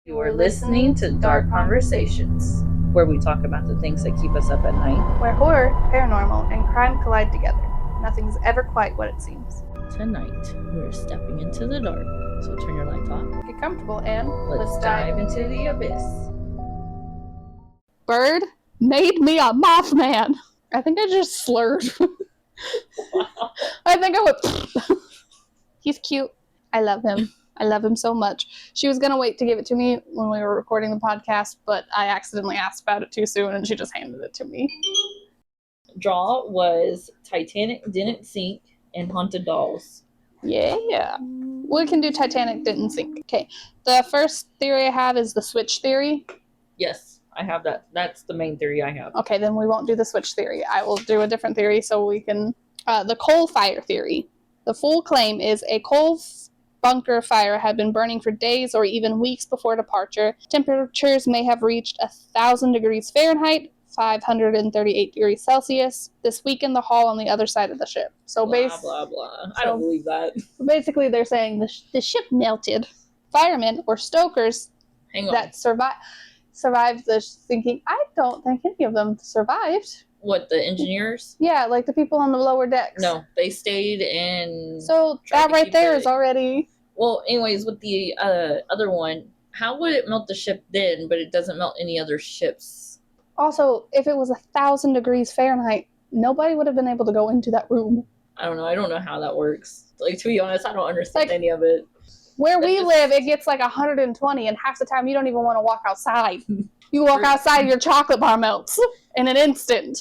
You are listening to Dark Conversations, where we talk about the things that keep us up at night. Where horror, paranormal, and crime collide together. Nothing's ever quite what it seems. Tonight, we're stepping into the dark, so turn your lights off. Get comfortable and Let's dive into the abyss. Bird made me a Mothman. I think I just slurred. I think I went. He's cute. I love him. I love him so much. She was going to wait to give it to me when we were recording the podcast, but I accidentally asked about it too soon, and she just handed it to me. Draw was Titanic Didn't Sink and Haunted Dolls. Yeah. We can do Titanic Didn't Sink. Okay. The first theory I have is the switch theory. Yes, I have that. That's the main theory I have. Okay, then we won't do the switch theory. I will do a different theory so we can... the coal fire theory. The full claim is a coal bunker fire had been burning for days or even weeks before departure. Temperatures may have reached 1,000 degrees Fahrenheit, 538 degrees Celsius. This weakened the hull on the other side of the ship. So blah, blah. I don't believe that. Basically, they're saying the ship melted. Firemen or stokers that survived the sinking. I don't think any of them survived. What, the engineers? Yeah, like the people on the lower decks. No, they stayed and... So that right there is already... Well, anyways, with the other one, how would it melt the ship then, but it doesn't melt any other ships? Also, if it was 1,000 degrees Fahrenheit, nobody would have been able to go into that room. I don't know. I don't know how that works. Like, to be honest, I don't understand any of it. Where we live, it gets like 120, and half the time you don't even want to walk outside. You walk outside, your chocolate bar melts in an instant.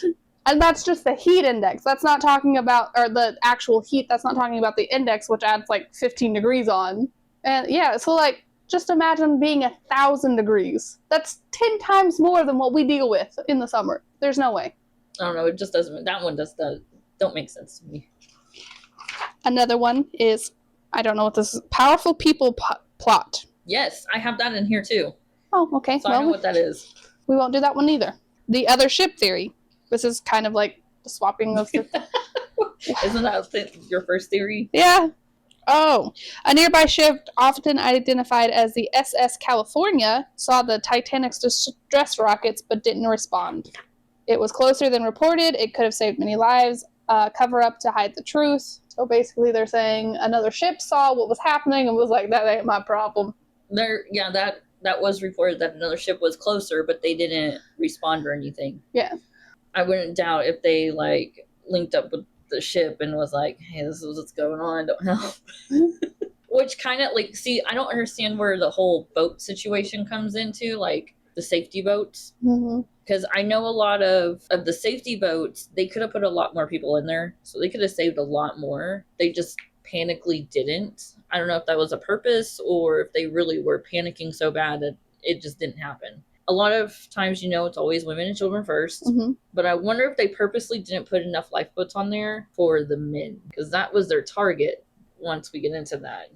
And that's just the heat index. That's not talking about, or the actual heat, that's not talking about the index, which adds like 15 degrees on. And yeah, so like, just imagine being 1,000 degrees. That's 10 times more than what we deal with in the summer. There's no way. I don't know, it just doesn't, that one don't make sense to me. Another one is, I don't know what this is, powerful people plot. Yes, I have that in here too. Oh, okay. So I know what that is. We won't do that one either. The other ship theory. This is kind of like the swapping of... Isn't that your first theory? Yeah. Oh. A nearby ship, often identified as the SS California, saw the Titanic's distress rockets but didn't respond. It was closer than reported. It could have saved many lives. Cover up to hide the truth. So basically they're saying another ship saw what was happening and was like, that ain't my problem. That was reported that another ship was closer, but they didn't respond or anything. Yeah. I wouldn't doubt if they like linked up with the ship and was like, hey, this is what's going on, don't help. Which kind of like, see, I don't understand where the whole boat situation comes into, like the safety boats. Because I know a lot of the safety boats, they could have put a lot more people in there, so they could have saved a lot more. They just panically didn't. I don't know if that was a purpose or if they really were panicking so bad that it just didn't happen. A lot of times, it's always women and children first. But I wonder if they purposely didn't put enough lifeboats on there for the men, because that was their target once we get into that.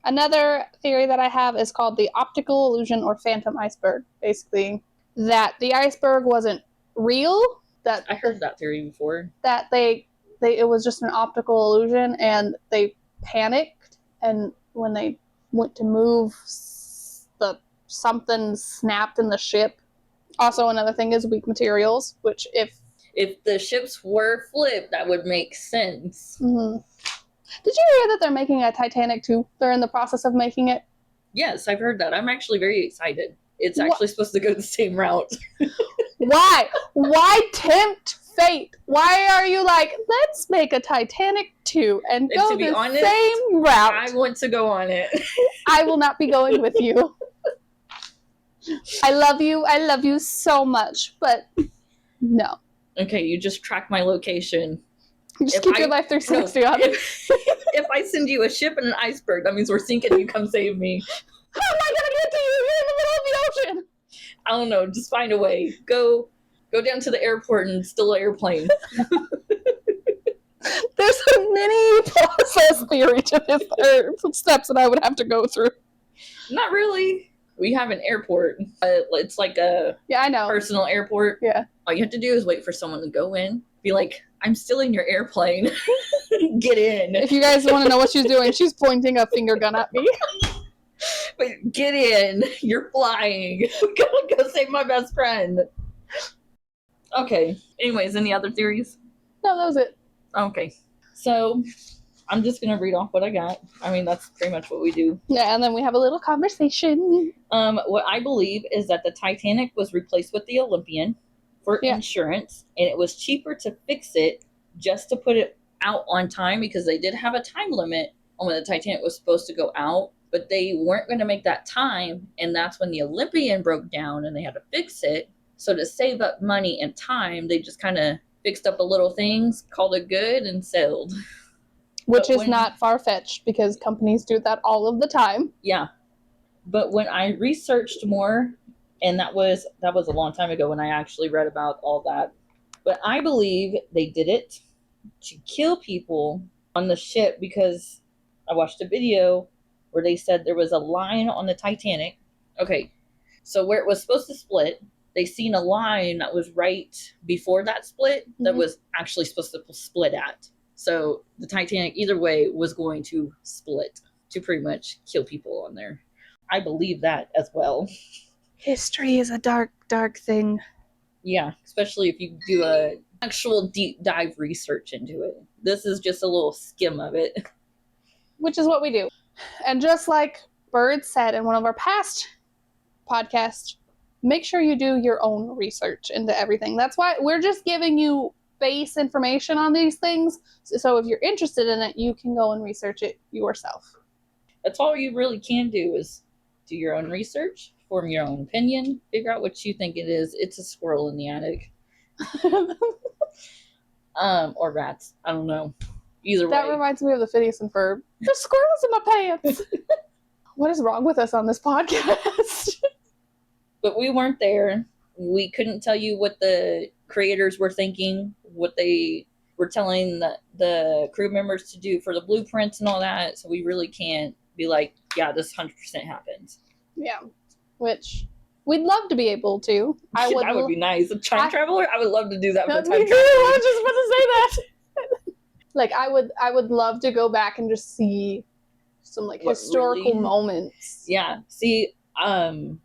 Another theory that I have is called the optical illusion or phantom iceberg. Basically, that the iceberg wasn't real. That I heard that theory before. That it was just an optical illusion, and they panicked, and when they went to move, something snapped in the ship. Also, another thing is weak materials, which if the ships were flipped, that would make sense. Did you hear that they're making a Titanic 2? They're in the process of making it. Yes, I've heard that. I'm actually very excited. It's actually supposed to go the same route. Why? Why tempt fate? Why are you like, let's make a Titanic 2 and go the same route? I want to go on it. I will not be going with you. I love you so much, but no. Okay, you just track my location. Just keep your life 360 on it. If I send you a ship and an iceberg, that means we're sinking, you come save me. How am I gonna get to you? You're in the middle of the ocean. I don't know, just find a way. Go down to the airport and steal an airplane. There's a mini process theory to this. There are some steps that I would have to go through. Not really. We have an airport. It's like a personal airport. Yeah. All you have to do is wait for someone to go in. Be like, I'm stealing your airplane. Get in. If you guys want to know what she's doing, she's pointing a finger gun at me. But get in. You're flying. We gotta go save my best friend. Okay. Anyways, any other theories? No, that was it. Okay. So I'm just gonna read off what I got. I mean, that's pretty much what we do. Yeah, and then we have a little conversation. What I believe is that the Titanic was replaced with the Olympian for insurance, and it was cheaper to fix it just to put it out on time because they did have a time limit on when the Titanic was supposed to go out, but they weren't going to make that time, and that's when the Olympian broke down and they had to fix it. So to save up money and time, they just kind of fixed up a little things, called it good, and sailed. Which is not far-fetched because companies do that all of the time. Yeah. But when I researched more, and that was a long time ago when I actually read about all that, but I believe they did it to kill people on the ship because I watched a video where they said there was a line on the Titanic. Okay, so where it was supposed to split, they seen a line that was right before that split that was actually supposed to split at. So the Titanic, either way, was going to split to pretty much kill people on there. I believe that as well. History is a dark, dark thing. Yeah, especially if you do a actual deep dive research into it. This is just a little skim of it. Which is what we do. And just like Bird said in one of our past podcasts, make sure you do your own research into everything. That's why we're just giving you base information on these things. So if you're interested in it, you can go and research it yourself. That's all you really can do is do your own research, form your own opinion, figure out what you think it is. It's a squirrel in the attic. Or rats. I don't know. Either way. That reminds me of the Phineas and Ferb. There's squirrels in my pants. What is wrong with us on this podcast? But we weren't there. We couldn't tell you what the creators were thinking, what they were telling the crew members to do for the blueprints and all that. So we really can't be like, yeah, this 100% happens. Yeah. Which we'd love to be able to. That would be nice. A time traveler? I would love to do that. Me too. I was just about to say that. Like, I would love to go back and just see some like historical moments. Yeah. See, I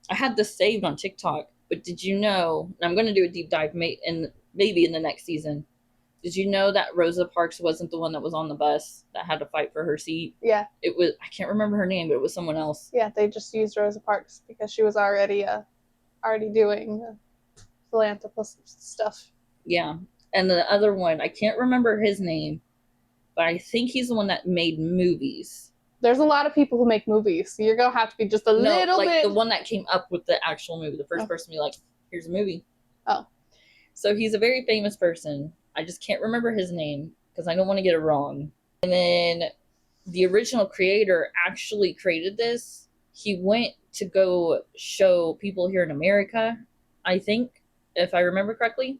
had this saved on TikTok, but did you know? And I'm going to do a deep dive, maybe in the next season. Did you know that Rosa Parks wasn't the one that was on the bus that had to fight for her seat? Yeah. It was, I can't remember her name, but it was someone else. Yeah, they just used Rosa Parks because she was already doing philanthropist stuff. Yeah. And the other one, I can't remember his name, but I think he's the one that made movies. There's a lot of people who make movies, so you're going to have to be just a little bit... the one that came up with the actual movie. The first person to be like, here's a movie. Oh. So he's a very famous person. I just can't remember his name because I don't want to get it wrong. And then the original creator actually created this. He went to go show people here in America, I think, if I remember correctly.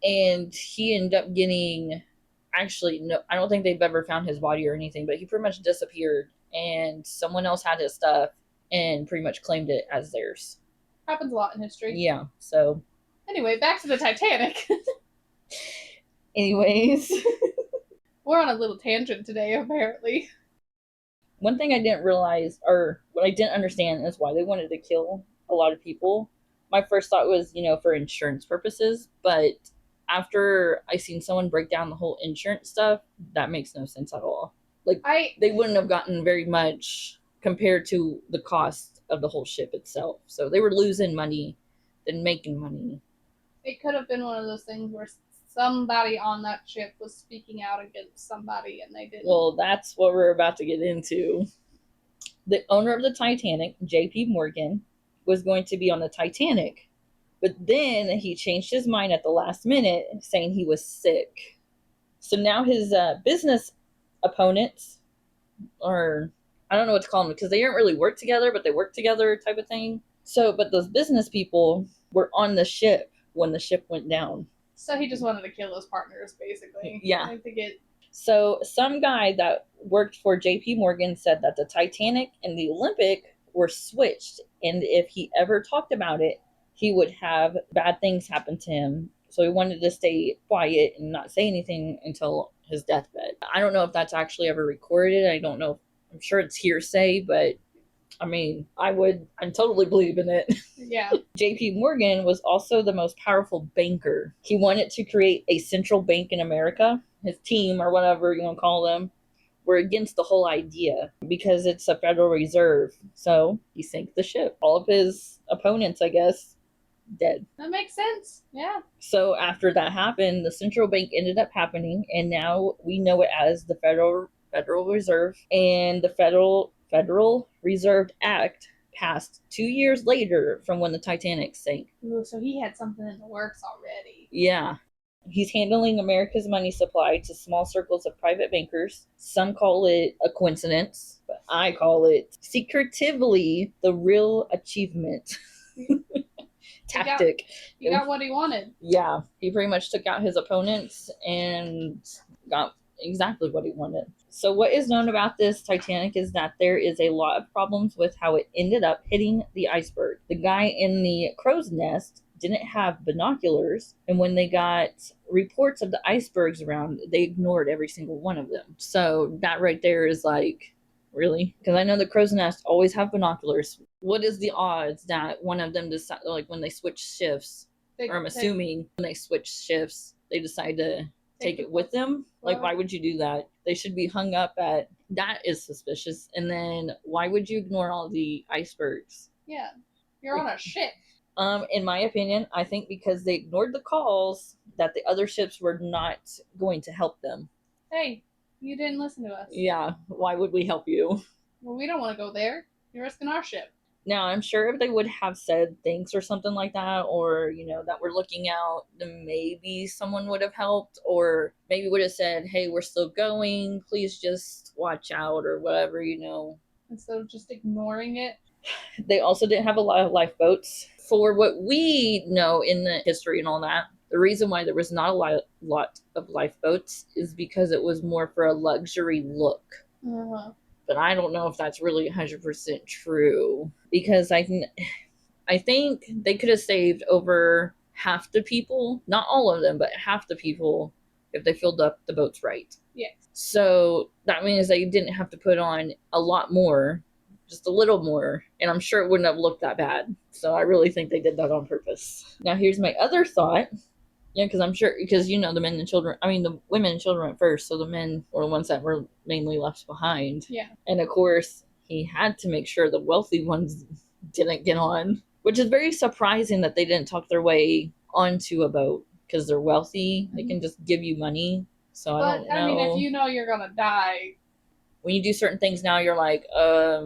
And he ended up getting, actually, no, I don't think they've ever found his body or anything, but he pretty much disappeared. And someone else had his stuff and pretty much claimed it as theirs. Happens a lot in history. Yeah, so. Anyway, back to the Titanic. Anyways. We're on a little tangent today, apparently. One thing I didn't realize, or what I didn't understand, is why they wanted to kill a lot of people. My first thought was, for insurance purposes, but after I seen someone break down the whole insurance stuff, that makes no sense at all. Like, they wouldn't have gotten very much compared to the cost of the whole ship itself. So they were losing money than making money. It could have been one of those things where somebody on that ship was speaking out against somebody and they didn't. Well, that's what we're about to get into. The owner of the Titanic, J.P. Morgan, was going to be on the Titanic, but then he changed his mind at the last minute, saying he was sick. So now his business opponents, or I don't know what to call them because they didn't really work together, but they work together type of thing. So, but those business people were on the ship when the ship went down. So he just wanted to kill his partners, basically. Yeah. To So some guy that worked for J.P. Morgan said that the Titanic and the Olympic were switched, and if he ever talked about it, he would have bad things happen to him. So he wanted to stay quiet and not say anything until his deathbed. I don't know if that's actually ever recorded. I don't know. I'm sure it's hearsay, but I mean, I'm totally believing it. Yeah. JP Morgan was also the most powerful banker. He wanted to create a central bank in America. His team, or whatever you want to call them, were against the whole idea because it's a Federal Reserve. So he sank the ship. All of his opponents, I guess, dead. That makes sense. Yeah. So after that happened, the central bank ended up happening, and now we know it as the Federal Reserve. And the Federal Reserve Act passed 2 years later from when the Titanic sank. Ooh, so he had something in the works already. Yeah. He's handling America's money supply to small circles of private bankers. Some call it a coincidence, but I call it secretively the real achievement. Tactic. He got what he wanted. Yeah, he pretty much took out his opponents and got exactly what he wanted. So what is known about this Titanic is that there is a lot of problems with how it ended up hitting the iceberg. The guy in the crow's nest didn't have binoculars, and when they got reports of the icebergs around, they ignored every single one of them. So that right there is like, really? Because I know the crow's nest always have binoculars. What is the odds that one of them decide, like when they switch shifts, or I'm assuming when they switch shifts, they decide to take it with them? Like, why would you do that? They should be hung up at. That is suspicious. And then why would you ignore all the icebergs? Yeah, you're on a ship. In my opinion, I think because they ignored the calls that the other ships were not going to help them. Hey, you didn't listen to us. Yeah, why would we help you? Well, we don't want to go there. You're risking our ship. Now, I'm sure if they would have said thanks or something like that, or, that we're looking out, then maybe someone would have helped, or maybe would have said, hey, we're still going, please just watch out, or whatever, Instead of just ignoring it. They also didn't have a lot of lifeboats. For what we know in the history and all that, the reason why there was not a lot of lifeboats is because it was more for a luxury look. Uh-huh. But I don't know if that's really 100% true, because I think they could have saved over half the people, not all of them, but half the people, if they filled up the boats right. Yes. So that means they didn't have to put on a lot more, just a little more, and I'm sure it wouldn't have looked that bad. So I really think they did that on purpose. Now here's my other thought. Yeah, because I'm sure, because the men and children, the women and children went first, so the men were the ones that were mainly left behind. Yeah. And of course, he had to make sure the wealthy ones didn't get on, which is very surprising that they didn't talk their way onto a boat, because they're wealthy. They can just give you money. So I don't know. I mean, if you know you're going to die. When you do certain things now, you're like, are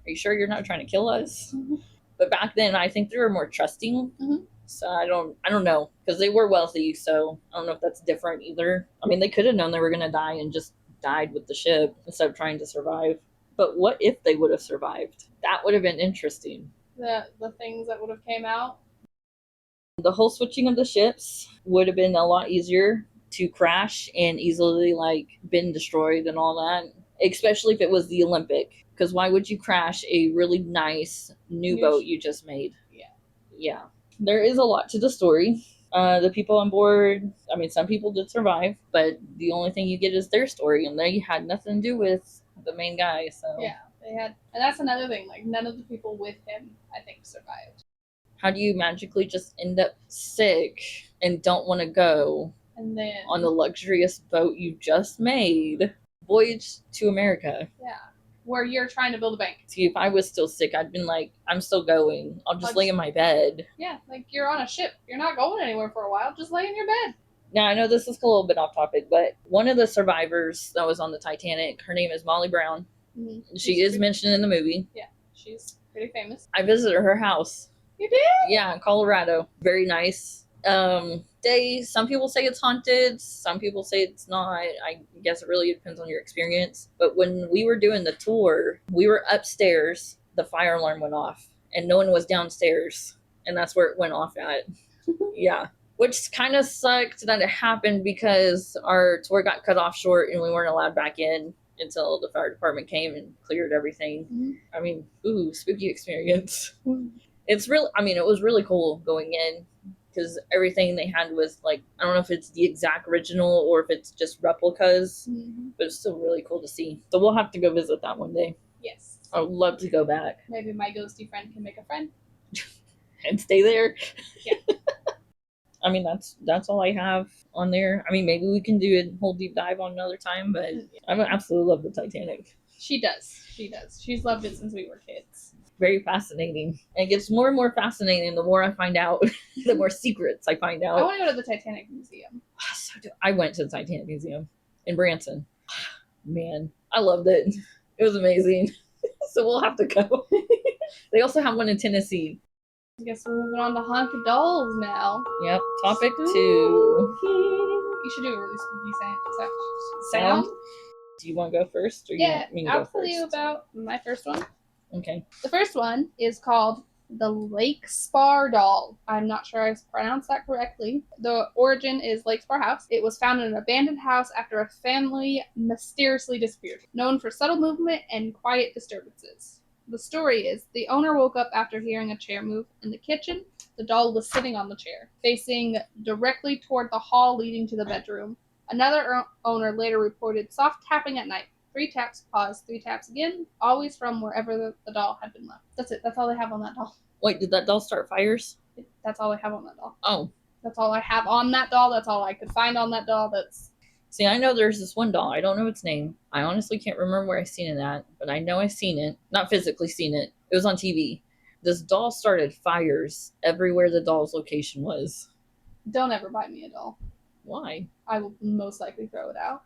you sure you're not trying to kill us? Mm-hmm. But back then, I think they were more trusting. Mm-hmm. So I don't know, because they were wealthy, so I don't know if that's different either. I mean, they could have known they were going to die and just died with the ship instead of trying to survive. But what if they would have survived? That would have been interesting. The things that would have came out? The whole switching of the ships would have been a lot easier to crash and easily, been destroyed and all that, especially if it was the Olympic. Because why would you crash a really nice new boat you just made? Yeah. There is a lot to the story. The people on board, some people did survive, but the only thing you get is their story, and they had nothing to do with the main guy. So yeah, they had, and that's another thing. None of the people with him, I think, survived. How do you magically just end up sick and don't want to go, and then on the luxurious boat you just made, voyage to America? Yeah. Where you're trying to build a bank. See, if I was still sick, I'd been like, I'm still going. I'll just lay in my bed. Yeah, you're on a ship. You're not going anywhere for a while. Just lay in your bed. Now, I know this is a little bit off topic, but one of the survivors that was on the Titanic, her name is Molly Brown. Mm-hmm. She is mentioned in the movie. Yeah, she's pretty famous. I visited her house. You did? Yeah, in Colorado. Very nice. Some people say it's haunted, some people say it's not. I guess it really depends on your experience. But when we were doing the tour, we were upstairs, the fire alarm went off, and no one was downstairs, and that's where it went off at. Yeah, which kind of sucked that it happened, because our tour got cut off short and we weren't allowed back in until the fire department came and cleared everything. Mm-hmm. Spooky experience. Mm-hmm. It was really cool going in, because everything they had was I don't know if it's the exact original or if it's just replicas, mm-hmm. but it's still really cool to see. So we'll have to go visit that one day. Yes. I would love to go back Maybe my ghosty friend can make a friend. and stay there. Yeah. I mean, that's all I have on there. I mean, maybe we can do a whole deep dive on another time, but I absolutely love the Titanic. She does. She does. She's loved it since we were kids. Very fascinating. And it gets more and more fascinating the more I find out, the more secrets I find out. I want to go to the Titanic Museum. I went to the Titanic Museum in Branson. Man, I loved it. It was amazing. So we'll have to go. They also have one in Tennessee. I guess we're moving on to haunted dolls now. Yep. Topic 2. You should do a really spooky sound. Do you want to go first? Or Yeah, you want me to I'll go tell first? you about my first one. Okay. The first one is called the Lake Spar doll. I'm not sure I pronounced that correctly. The origin is Lake Spar House. It was found in an abandoned house after a family mysteriously disappeared, known for subtle movement and quiet disturbances. The story is the owner woke up after hearing a chair move in the kitchen. The doll was sitting on the chair, facing directly toward the hall leading to the bedroom. Another owner later reported soft tapping at night. 3 taps, pause, 3 taps again, always from wherever the doll had been left. That's it. That's all they have on that doll. Wait, did that doll start fires? That's all I have on that doll. Oh. That's all I have on that doll. That's all I could find on that doll. See, I know there's this one doll. I don't know its name. I honestly can't remember where I seen it at, but I know I seen it. Not physically seen it. It was on TV. This doll started fires everywhere the doll's location was. Don't ever buy me a doll. Why? I will most likely throw it out.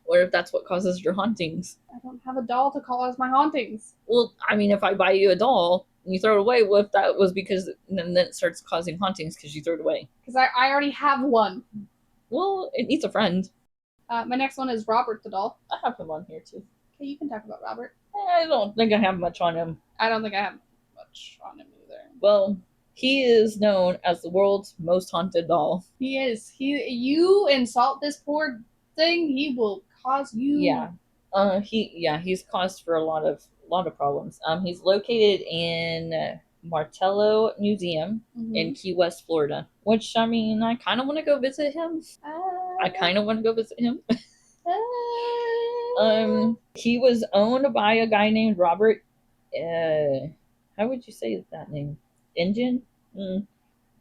Or if that's what causes your hauntings. I don't have a doll to cause my hauntings. Well, I mean, if I buy you a doll and you throw it away, what if that was because then it starts causing hauntings because you threw it away? Because I already have one. Well, it needs a friend. My next one is Robert the doll. I have him on here too. Okay, you can talk about Robert. I don't think I have much on him. I don't think I have much on him either. Well, he is known as the world's most haunted doll. He is. You insult this poor thing, he will cause you. Yeah. He's caused for a lot of problems. He's located in Martello Museum in Key West, Florida. Which, I mean, I kind of want to go visit him. He was owned by a guy named Robert. How would you say that name? Engine?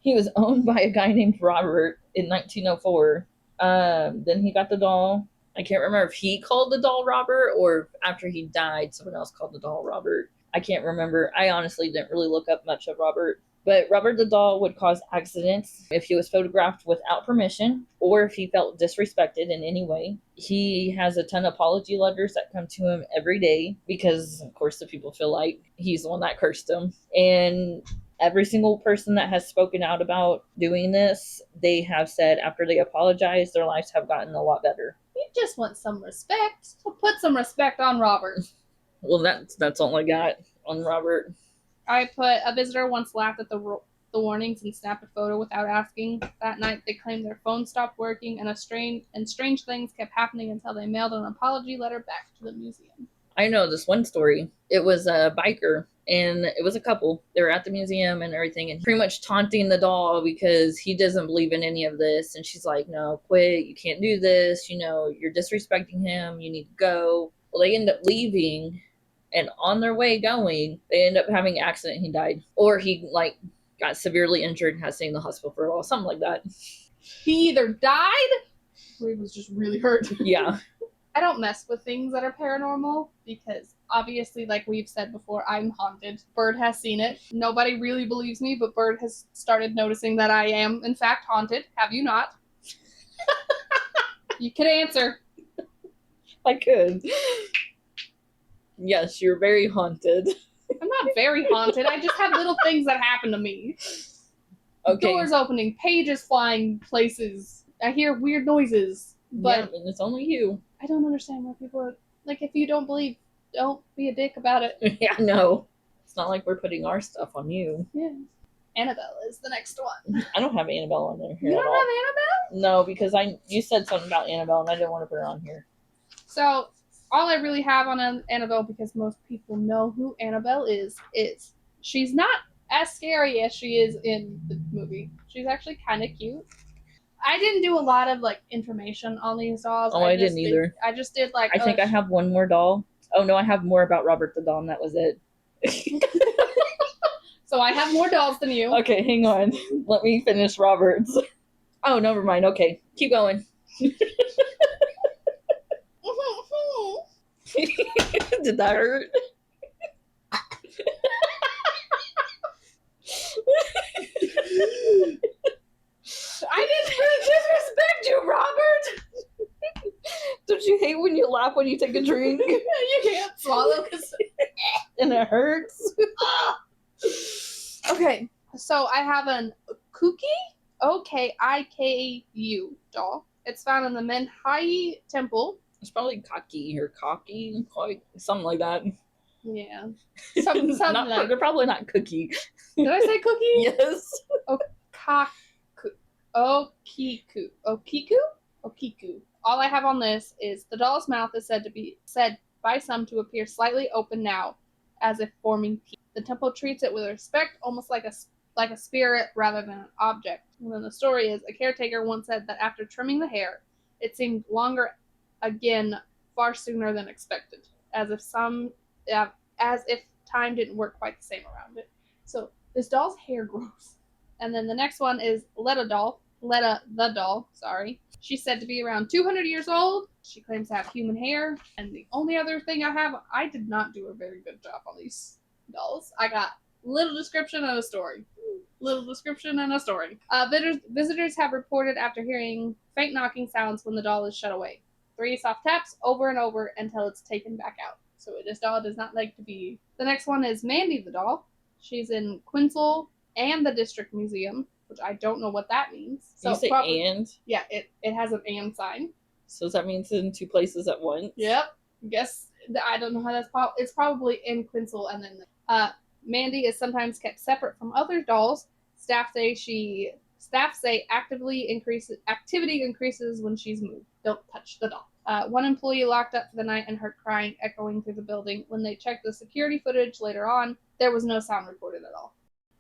He was owned by a guy named Robert in 1904. Then he got the doll. I can't remember if he called the doll Robert or after he died, someone else called the doll Robert. I can't remember. I honestly didn't really look up much of Robert. But Robert the doll would cause accidents if he was photographed without permission or if he felt disrespected in any way. He has a ton of apology letters that come to him every day because, of course, the people feel like he's the one that cursed him. And every single person that has spoken out about doing this, they have said after they apologize, their lives have gotten a lot better. You just want some respect. So put some respect on Robert. Well, that's all I got on Robert. I put a visitor once laughed at the warnings and snapped a photo without asking. That night, they claimed their phone stopped working, and strange things kept happening until they mailed an apology letter back to the museum. I know this one story. It was a biker, and it was a couple. They were at the museum and everything, and pretty much taunting the doll because he doesn't believe in any of this. And she's like, "No, quit. You can't do this. You know, you're disrespecting him. You need to go." Well, they end up leaving. And on their way going, they end up having an accident. He died. Or he, got severely injured and has to stay in the hospital for a while. Something like that. He either died or he was just really hurt. Yeah. I don't mess with things that are paranormal because obviously, like we've said before, I'm haunted. Bird has seen it. Nobody really believes me, but Bird has started noticing that I am, in fact, haunted. Have you not? You could answer. I could. Yes, you're very haunted. I'm not very haunted. I just have little things that happen to me. Okay. Doors opening, pages flying places. I hear weird noises. But yeah, and it's only you. I don't understand why people are like, if you don't believe, don't be a dick about it. Yeah, no. It's not like we're putting our stuff on you. Yeah. Annabelle is the next one. I don't have Annabelle on there. You don't have Annabelle? No, because you said something about Annabelle and I didn't want to put her on here. So all I really have on Annabelle, because most people know who Annabelle is she's not as scary as she is in the movie. She's actually kind of cute. I didn't do a lot of information on these dolls. Oh, I didn't either. I just did I think I have one more doll. Oh no, I have more about Robert the doll, and that was it. So I have more dolls than you. Okay, hang on. Let me finish Robert's. Oh, never mind. Okay, keep going. Did that hurt? I didn't disrespect you, Robert. Don't you hate when you laugh when you take a drink? You can't swallow because And it hurts. Okay, so I have an Okiku doll. It's found in the Menhai Temple. It's probably cocky or cocky, something like that. Yeah, something like. They're probably not cookie. Did I say cookie? Yes. Okiku. All I have on this is the doll's mouth is said by some to appear slightly open now, as if forming teeth. The temple treats it with respect, almost like a spirit rather than an object. And then the story is a caretaker once said that after trimming the hair, it seemed longer again far sooner than expected, as if time didn't work quite the same around it. So this doll's hair grows. And then the next one is Letta the doll, sorry. She's said to be around 200 years old. She claims to have human hair. And the only other thing I did not do a very good job on these dolls. I got little description and a story. Visitors have reported after hearing faint knocking sounds when the doll is shut away. 3 soft taps over and over until it's taken back out. So this doll does not like to be. The next one is Mandy the doll. She's in Quinsel and the District Museum, which I don't know what that means. So you say and? Yeah, it has an and sign. So does that mean it's in 2 places at once? Yep. Guess I don't know how that's it's probably in Quinsel and then Mandy is sometimes kept separate from other dolls. Staff say activity increases when she's moved. Don't touch the doll. One employee locked up for the night and heard crying echoing through the building. When they checked the security footage later on, there was no sound recorded at all.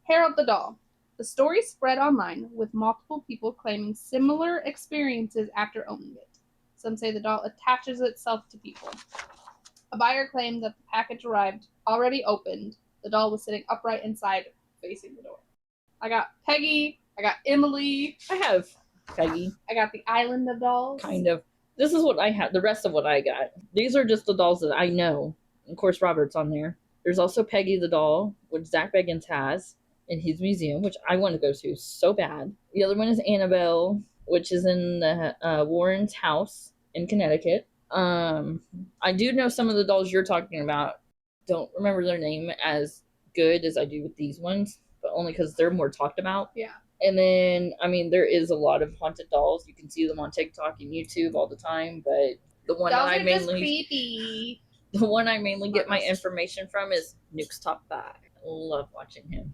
Harold the doll. The story spread online with multiple people claiming similar experiences after owning it. Some say the doll attaches itself to people. A buyer claimed that the package arrived already opened. The doll was sitting upright inside, facing the door. I got Peggy. I got Emily. I have Peggy. I got the Island of Dolls. Kind of. This is what I have. The rest of what I got. These are just the dolls that I know. Of course, Robert's on there. There's also Peggy the doll, which Zach Bagans has in his museum, which I want to go to so bad. The other one is Annabelle, which is in the Warren's house in Connecticut. I do know some of the dolls you're talking about. Don't remember their name as good as I do with these ones, but only because they're more talked about. Yeah. And then, I mean, there is a lot of haunted dolls. You can see them on TikTok and YouTube all the time, but the one dolls that are just creepy. The one I mainly get my information from is Nuke's Top 5. I love watching him.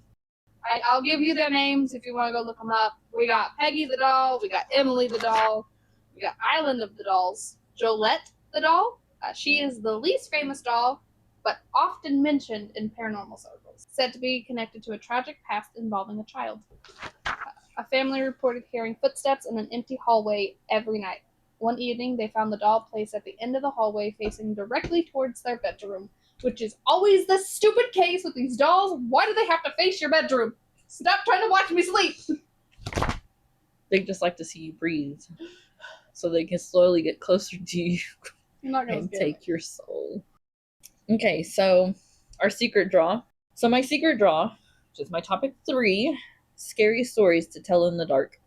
I'll give you their names if you want to go look them up. We got Peggy the doll. We got Emily the doll. We got Island of the Dolls. Jolette the doll. She is the least famous doll, but often mentioned in paranormal circles. Said to be connected to a tragic past involving a child. A family reported hearing footsteps in an empty hallway every night. One evening, they found the doll placed at the end of the hallway facing directly towards their bedroom, which is always the stupid case with these dolls. Why do they have to face your bedroom? Stop trying to watch me sleep! They just like to see you breathe, so they can slowly get closer to you and take your soul. Okay, so our secret draw. So my secret draw, which is my topic 3, scary stories to tell in the dark,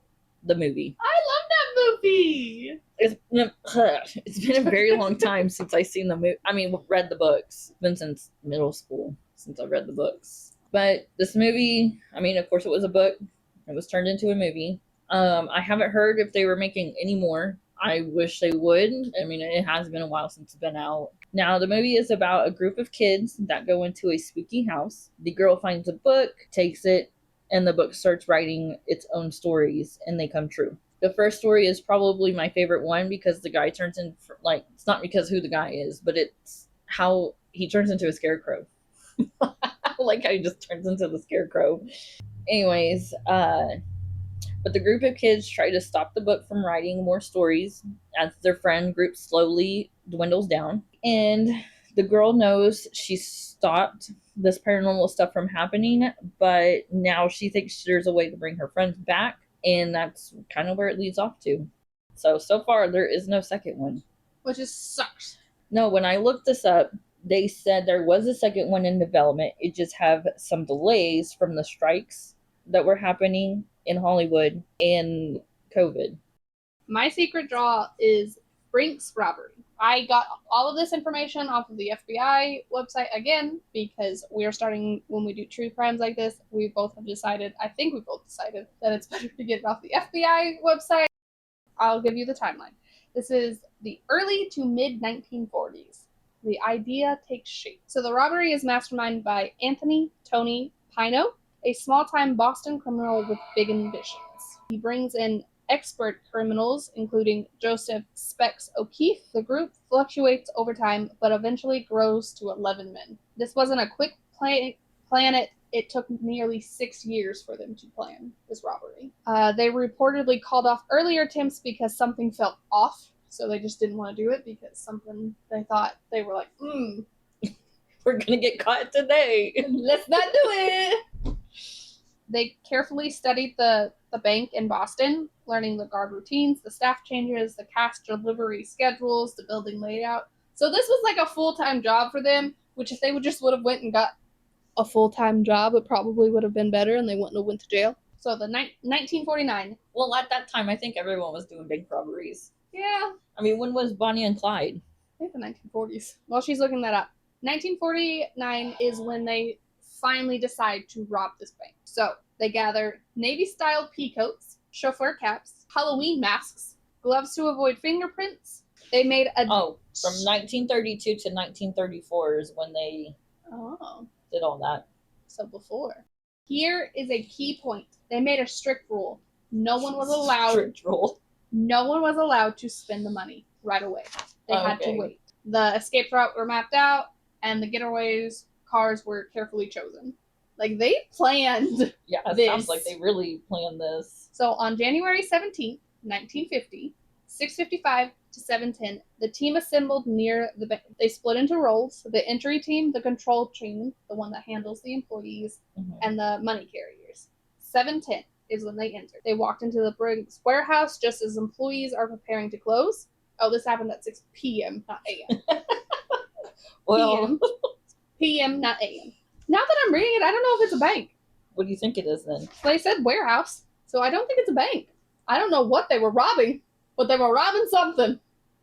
the movie. I love that movie! It's been a very long time since I've seen the movie. I mean, read the books. It's been since middle school since I read the books. But this movie, I mean, of course it was a book. It was turned into a movie. I haven't heard if they were making any more. I wish they would. I mean, it has been a while since it's been out. Now, the movie is about a group of kids that go into a spooky house. The girl finds a book, takes it, and the book starts writing its own stories, and they come true. The first story is probably my favorite one because the guy turns in, like, it's not because who the guy is, but it's how he turns into a scarecrow. Like how he just turns into the scarecrow. Anyways, but the group of kids try to stop the book from writing more stories as their friend group slowly dwindles down. And The girl knows she stopped this paranormal stuff from happening, but now she thinks there's a way to bring her friends back, and that's kind of where it leads off to. So far, there is no second one. Which is sucks. No, when I looked this up, they said there was a second one in development. It just have some delays from the strikes that were happening in Hollywood and COVID. My secret draw is Brinks robbery. I got all of this information off of the FBI website again because we are starting, when we do true crimes like this, we both have decided, I think we both decided, that it's better to get it off the FBI website. I'll give you the timeline. This is the early to mid 1940s. The idea takes shape. So the robbery is masterminded by Anthony Tony Pino, a small-time Boston criminal with big ambitions. He brings in expert criminals, including Joseph Specs O'Keefe. The group fluctuates over time, but eventually grows to 11 men. This wasn't a quick plan. It took nearly 6 years for them to plan this robbery. They reportedly called off earlier attempts because something felt off, so they just didn't want to do it because something they thought, they were like, we're gonna get caught today. Let's not do it. They carefully studied the bank in Boston, learning the guard routines, the staff changes, the cash delivery schedules, the building layout. So this was like a full-time job for them, which if they would have went and got a full-time job, it probably would have been better and they wouldn't have went to jail. So the 1949. Well, at that time, I think everyone was doing bank robberies. Yeah. I mean, when was Bonnie and Clyde? I think the 1940s. While she's looking that up. 1949 is when they finally decide to rob this bank. So they gather Navy-style peacoats, chauffeur caps, Halloween masks, gloves to avoid fingerprints. They made a... Oh, from 1932 to 1934 is when they did all that. So before. Here is a key point. They made a strict rule. No one was allowed... Strict rule. No one was allowed to spend the money right away. They had to wait. The escape route were mapped out, and the getaways cars were carefully chosen. Like, they planned Yeah, it this. Sounds like they really planned this. So on January 17th, 1950, 6:55 to 7:10, the team assembled near the bank. They split into roles. The entry team, the control team, the one that handles the employees, and the money carriers. 7:10 is when they entered. They walked into the Brinks warehouse just as employees are preparing to close. Oh, this happened at 6 p.m., not a.m. Well, p.m., not a.m. Now that I'm reading it, I don't know if it's a bank. What do you think it is then? They said warehouse, so I don't think it's a bank. I don't know what they were robbing, but they were robbing something.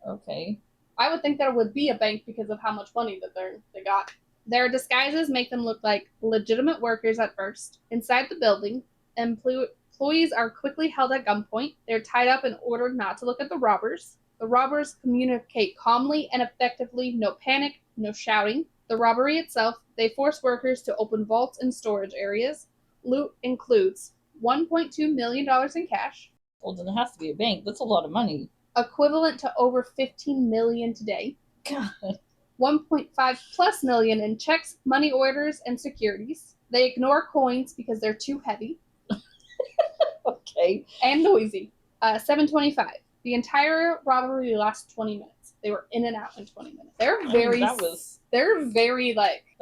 Okay. I would think that it would be a bank because of how much money that they got. Their disguises make them look like legitimate workers at first. Inside the building, employees are quickly held at gunpoint. They're tied up and ordered not to look at the robbers. The robbers communicate calmly and effectively, no panic, no shouting. The robbery itself, they force workers to open vaults and storage areas. Loot includes $1.2 million in cash. Well, then it has to be a bank. That's a lot of money. Equivalent to over $15 million today. God. 1.5 plus million in checks, money orders, and securities. They ignore coins because they're too heavy. Okay. And noisy. 7:25. The entire robbery lasts 20 minutes. They were in and out in 20 minutes. They're very that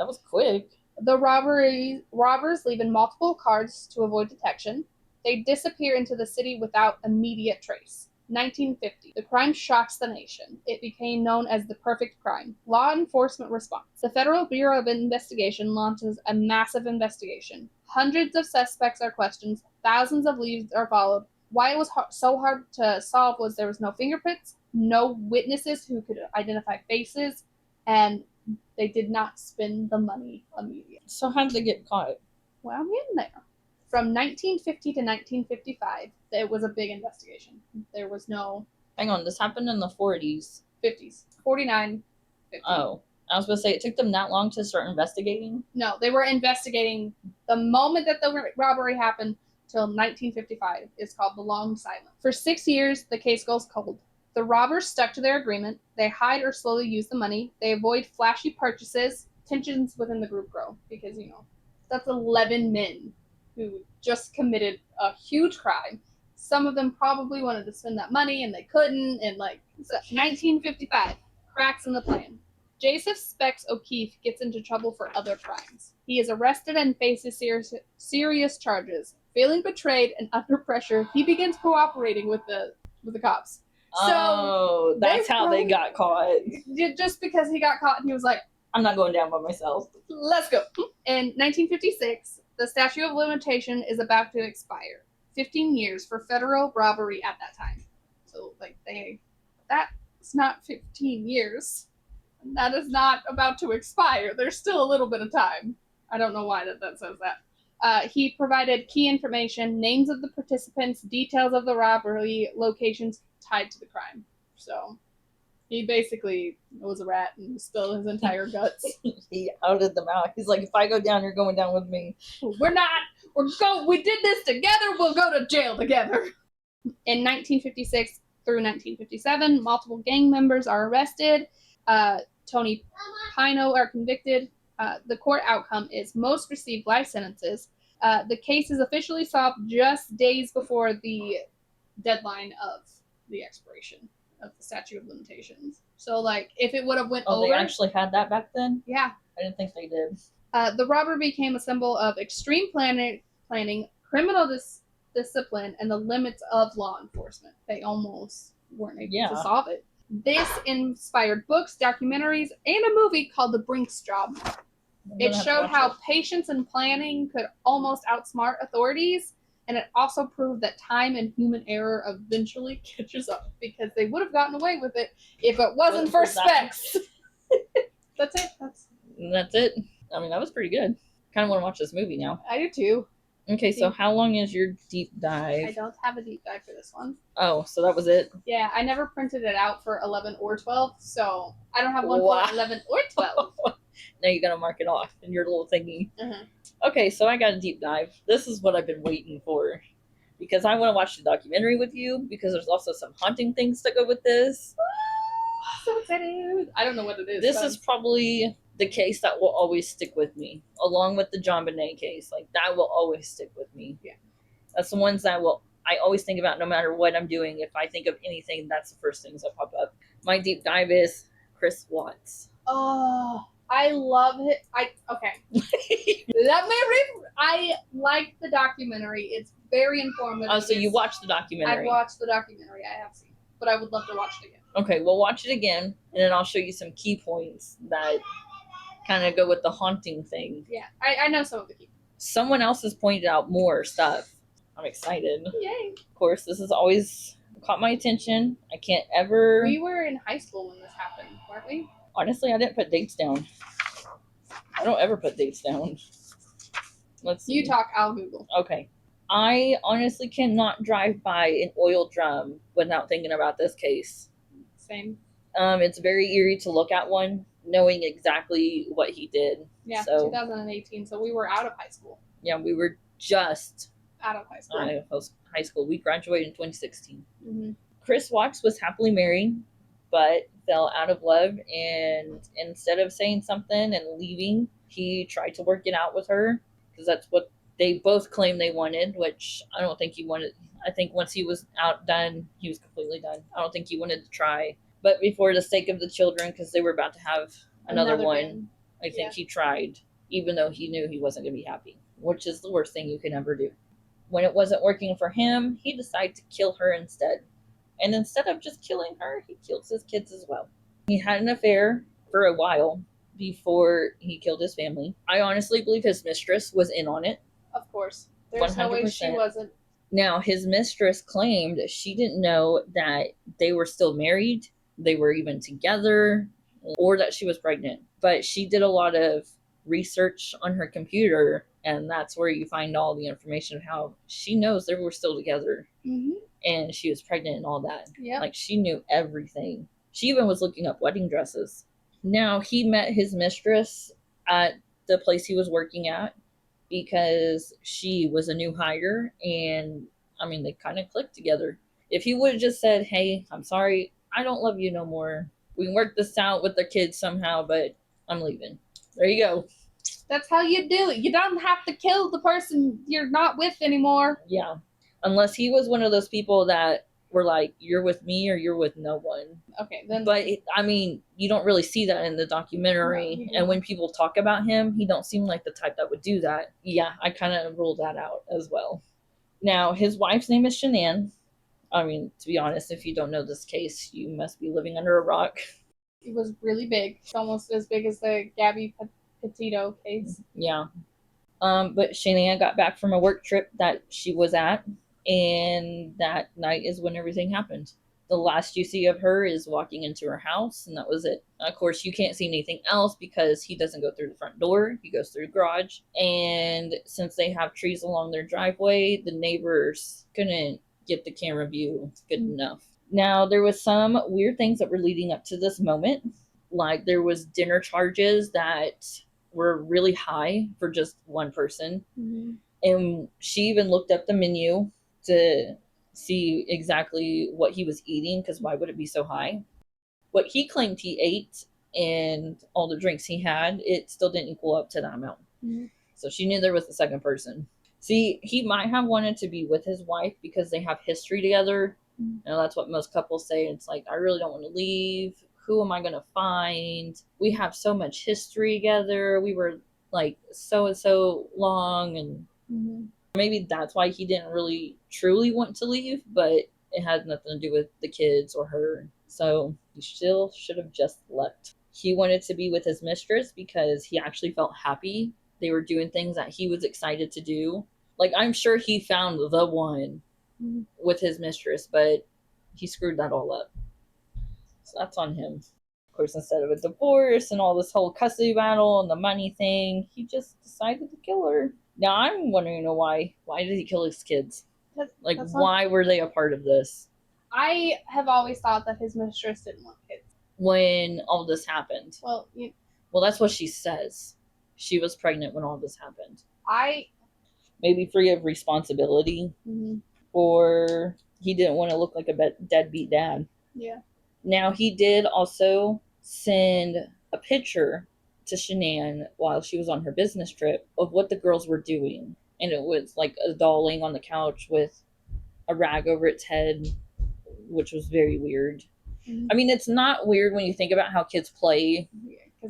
was quick. The robbers leave in multiple cars to avoid detection. They disappear into the city without immediate trace. 1950. The crime shocks the nation. It became known as the perfect crime. Law enforcement response. The Federal Bureau of Investigation launches a massive investigation. Hundreds of suspects are questioned. Thousands of leads are followed. Why it was so hard to solve was there was no fingerprints, no witnesses who could identify faces, and they did not spend the money immediately. So how did they get caught? Well, I'm getting there. From 1950 to 1955, it was a big investigation. There was no... Hang on, this happened in the 40s. 50s. 49, 50. Oh. I was going to say, it took them that long to start investigating? No, they were investigating the moment that the robbery happened till 1955. It's called the Long Silence. For 6 years, the case goes cold. The robbers stuck to their agreement. They hide or slowly use the money. They avoid flashy purchases. Tensions within the group grow because, that's 11 men who just committed a huge crime. Some of them probably wanted to spend that money and they couldn't. And 1955, cracks in the plan. Jay suspects O'Keefe gets into trouble for other crimes. He is arrested and faces serious charges. Feeling betrayed and under pressure, he begins cooperating with the cops. So that's how they got caught. Just because he got caught and he was like, I'm not going down by myself. Let's go. In 1956, the statute of limitation is about to expire. 15 years for federal robbery at that time. So, that's not 15 years. That is not about to expire. There's still a little bit of time. I don't know why that says that. He provided key information, names of the participants, details of the robbery, locations tied to the crime. So, he basically was a rat and spilled his entire guts. He outed them out. He's like, if I go down, you're going down with me. We're not. We did this together. We'll go to jail together. In 1956 through 1957, multiple gang members are arrested. Tony Pino are convicted. The court outcome is most received life sentences. The case is officially solved just days before the deadline of the expiration of the statute of limitations. So, like, if it would have went over... they actually had that back then? Yeah. I didn't think they did. The robbery became a symbol of extreme planning, criminal discipline, and the limits of law enforcement. They almost weren't able to solve it. This inspired books, documentaries, and a movie called The Brinks Job. It showed how patience and planning could almost outsmart authorities, and it also proved that time and human error eventually catches up, because they would have gotten away with it if it wasn't for specs. That's it. That's it. I mean, that was pretty good. Kind of want to watch this movie now. I do too. Okay, so how long is your deep dive? I don't have a deep dive for this one. Oh, so that was it? Yeah, I never printed it out for 11 or 12, so I don't have one for 11 or 12. Now you gotta mark it off in your little thingy. Uh-huh. Okay, so I got a deep dive. This is what I've been waiting for. Because I want to watch the documentary with you, because there's also some haunting things that go with this. So excited. I don't know what it is. This is probably the case that will always stick with me, along with the John Bonet case. Like, that will always stick with me. Yeah. That's the ones that I always think about no matter what I'm doing. If I think of anything, that's the first things that pop up. My deep dive is Chris Watts. Oh, I love it. Okay. I like the documentary. It's very informative. Oh, so you watched the documentary? I've watched the documentary. I have seen, but I would love to watch it again. Okay, well, watch it again, and then I'll show you some key points that kind of go with the haunting thing. Yeah, I know some of the key points. Someone else has pointed out more stuff. I'm excited. Yay. Of course, this has always caught my attention. I can't ever... We were in high school when this happened, weren't we? Honestly, I didn't put dates down. I don't ever put dates down. Let's see. You talk, I'll Google. Okay. I honestly cannot drive by an oil drum without thinking about this case. Same. It's very eerie to look at one, knowing exactly what he did. Yeah, so, 2018, so we were out of high school. Yeah, we were just out of high school. Out of high school. We graduated in 2016. Mm-hmm. Chris Watts was happily married, but fell out of love, and instead of saying something and leaving, he tried to work it out with her, because that's what they both claimed they wanted, which I don't think he wanted. I think once he was done, he was completely done. I don't think he wanted to try. But before the sake of the children, because they were about to have another one, I think he tried, even though he knew he wasn't going to be happy, which is the worst thing you can ever do. When it wasn't working for him, he decided to kill her instead. And instead of just killing her, he kills his kids as well. He had an affair for a while before he killed his family. I honestly believe his mistress was in on it. Of course. There's 100%. No way she wasn't. Now, his mistress claimed she didn't know that they were still married, they were even together, or that she was pregnant. But she did a lot of research on her computer, and that's where you find all the information of how she knows they were still together. Mm-hmm. And she was pregnant and all that. Yep. Like, she knew everything. She even was looking up wedding dresses. Now, he met his mistress at the place he was working at because she was a new hire, and, I mean, they kind of clicked together. If he would have just said, hey, I'm sorry, I don't love you no more. We can work this out with the kids somehow, but I'm leaving. There you go. That's how you do it. You don't have to kill the person you're not with anymore. Yeah. Unless he was one of those people that were like, you're with me or you're with no one. Okay, then. But I mean, you don't really see that in the documentary. No, and when people talk about him, he don't seem like the type that would do that. Yeah, I kind of ruled that out as well. Now, his wife's name is Shanann. I mean, to be honest, if you don't know this case, you must be living under a rock. It was really big. It's almost as big as the Gabby Petito case. Yeah. But Shanann got back from a work trip that she was at, and that night is when everything happened. The last you see of her is walking into her house, and that was it. Of course, you can't see anything else because he doesn't go through the front door. He goes through the garage. And since they have trees along their driveway, the neighbors couldn't get the camera view good enough. Now, there was some weird things that were leading up to this moment. Like there was dinner charges that were really high for just one person. Mm-hmm. And she even looked up the menu to see exactly what he was eating, because why would it be so high? What he claimed he ate and all the drinks he had, it still didn't equal up to that amount. Mm-hmm. So she knew there was a second person. See, he might have wanted to be with his wife because they have history together. Mm-hmm. You know, that's what most couples say. It's like, I really don't want to leave. Who am I going to find? We have so much history together. We were like so and so long, and mm-hmm. maybe that's why he didn't really truly want to leave, but it had nothing to do with the kids or her. So he still should have just left. He wanted to be with his mistress because he actually felt happy. They were doing things that he was excited to do. Like, I'm sure he found the one mm-hmm. with his mistress, but he screwed that all up. So that's on him. Of course, instead of a divorce and all this whole custody battle and the money thing, he just decided to kill her. Now, I'm wondering why. Why did he kill his kids? Like, why were they a part of this? I have always thought that his mistress didn't want kids. When all this happened. Well, that's what she says. She was pregnant when all this happened. Maybe free of responsibility. Mm-hmm. Or he didn't want to look like a deadbeat dad. Yeah. Now, he did also send a picture to Shanann while she was on her business trip of what the girls were doing. And it was like a doll laying on the couch with a rag over its head, which was very weird. Mm-hmm. I mean, it's not weird when you think about how kids play. Yeah,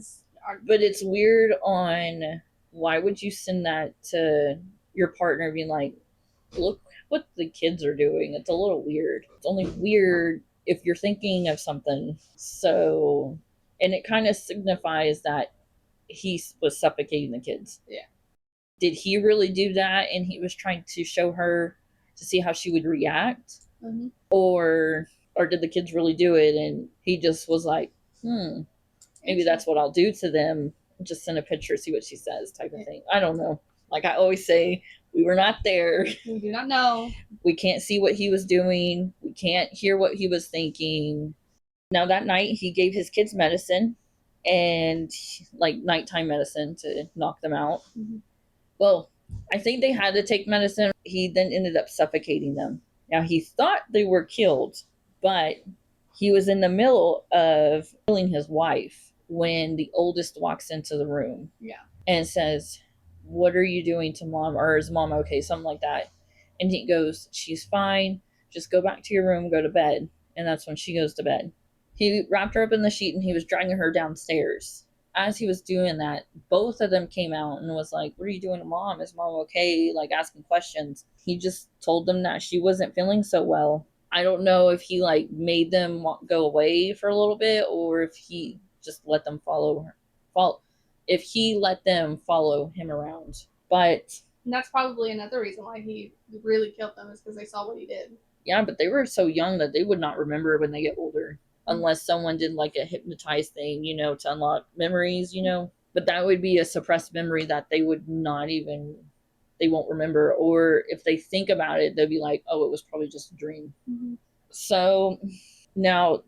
but it's weird on why would you send that to your partner being like, look what the kids are doing. It's a little weird. It's only weird if you're thinking of something. So, and it kind of signifies that he was suffocating the kids. Yeah. Did he really do that and he was trying to show her to see how she would react? Mm-hmm. Or did the kids really do it and he just was like, maybe that's what I'll do to them. Just send a picture, see what she says, type of thing. I don't know. Like I always say, we were not there. We do not know. We can't see what he was doing. We can't hear what he was thinking. Now that night, he gave his kids medicine and like nighttime medicine to knock them out. Mm-hmm. Well, I think they had to take medicine. He then ended up suffocating them. Now he thought they were killed, but he was in the middle of killing his wife when the oldest walks into the room. Yeah. And says, what are you doing to mom? Or is mom okay? Something like that. And he goes, she's fine. Just go back to your room, go to bed. And that's when she goes to bed. He wrapped her up in the sheet and he was dragging her downstairs. As he was doing that, both of them came out and was like, what are you doing to mom? Is mom okay? Like asking questions. He just told them that she wasn't feeling so well. I don't know if he like made them go away for a little bit or if he just let them if he let them follow him around. But and that's probably another reason why he really killed them is because they saw what he did. Yeah, but they were so young that they would not remember when they get older. Mm-hmm. Unless someone did like a hypnotized thing, to unlock memories, But that would be a suppressed memory that they would not even, they won't remember. Or if they think about it, they'll be like, oh, it was probably just a dream. Mm-hmm. So now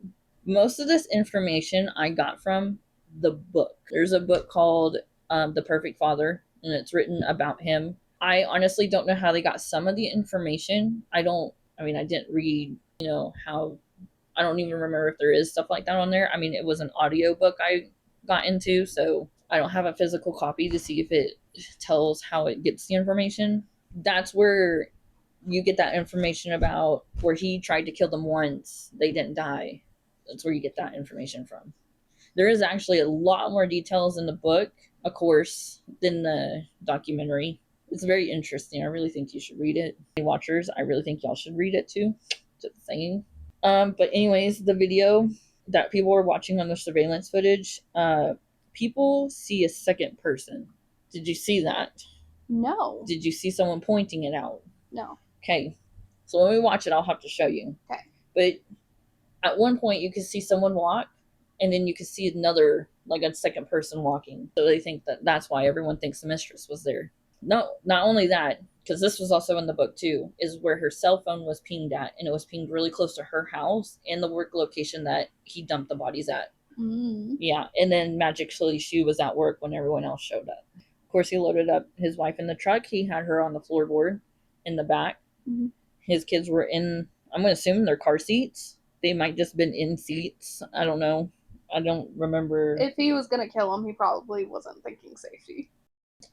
most of this information I got from the book. There's a book called The Perfect Father, and it's written about him. I honestly don't know how they got some of the information. I didn't read, how, I don't even remember if there is stuff like that on there. I mean, it was an audio book I got into, so I don't have a physical copy to see if it tells how it gets the information. That's where You get that information about where he tried to kill them once, they didn't die. That's where you get that information from. There is actually a lot more details in the book, of course, than the documentary. It's very interesting. I really think you should read it. Watchers, I really think y'all should read it too. Just saying. But anyways, the video that people were watching on the surveillance footage, people see a second person. Did you see that? No. Did you see someone pointing it out? No. Okay. So when we watch it, I'll have to show you. Okay. But at one point, you can see someone walk, and then you can see another, like a second person walking. So they think that that's why everyone thinks the mistress was there. No, not only that, because this was also in the book too, is where her cell phone was pinged at, and it was pinged really close to her house and the work location that he dumped the bodies at. Yeah, and then magically she was at work when everyone else showed up. Of course, he loaded up his wife in the truck. He had her on the floorboard in the back. His kids were in, I'm going to assume, their car seats. They might just been in seats. I don't know. I don't remember. If he was gonna kill him, he probably wasn't thinking safety.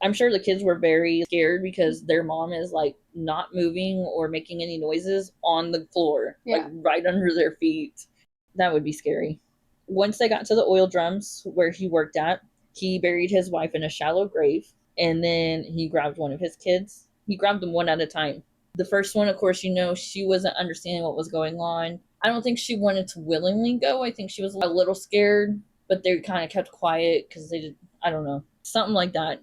I'm sure the kids were very scared because their mom is like not moving or making any noises on the floor, like right under their feet. That would be scary. Once they got to the oil drums where he worked at, he buried his wife in a shallow grave, and then he grabbed one of his kids. He grabbed them one at a time. The first one, of course, she wasn't understanding what was going on. I don't think she wanted to willingly go. I think she was a little scared, but they kind of kept quiet because they did, I don't know, something like that.